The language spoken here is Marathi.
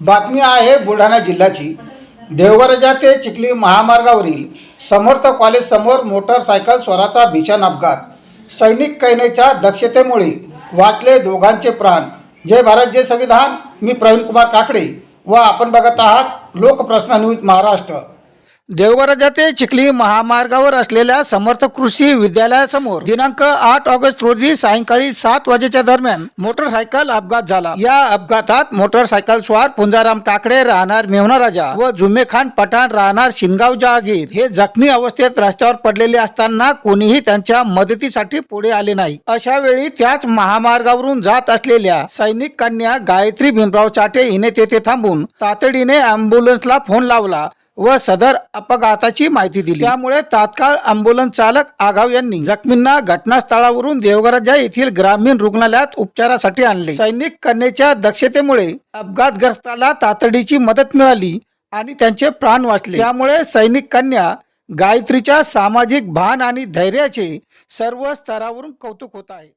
बातमी आहे बुलढाणा जिल्ह्याची। देवगराजा ते चिखली महामार्गावरील समर्थ कॉलेज समोर मोटरसायकल स्वराचा भीषण अपघात। सैनिक कैनेच्या दक्षतेमुळे वाचले दोघांचे प्राण। जय भारत जय संविधान। मी प्रवीण कुमार काकडे व आपण बघत आहात लोकप्रश्न न्यूज महाराष्ट्र। देवगराजा ते चिखली महामार्गावर असलेल्या समर्थ कृषी विद्यालयासमोर दिनांक 8 ऑगस्ट रोजी सायंकाळी 7 वाजेच्या दरम्यान मोटरसायकल अपघात झाला। या अपघातात मोटरसायकल स्वार पुंजाराम काकडे राहणार मेवना राजा व जुमेखान पठाण राहणार शिनगाव जहागीर हे जखमी अवस्थेत रस्त्यावर पडलेले असताना कोणीही त्यांच्या मदतीसाठी पुढे आले नाही। अशा वेळी त्याच महामार्गावरून जात असलेल्या सैनिक कन्या गायत्री भीमराव चाटे हिने तेथे थांबून तातडीने अँब्युलन्सला फोन लावला व सदर अपघाताची माहिती दिली। त्यामुळे तात्काळ अँब्युलन्स चालक आघाव यांनी जखमींना घटनास्थळावरून देवगराजा येथील ग्रामीण रुग्णालयात उपचारासाठी आणले। सैनिक कन्येच्या दक्षतेमुळे अपघातग्रस्ताला तातडीची मदत मिळाली आणि त्यांचे प्राण वाचले। त्यामुळे सैनिक कन्या गायत्रीच्या सामाजिक भान आणि धैर्याचे सर्व स्तरावरून कौतुक होत आहे।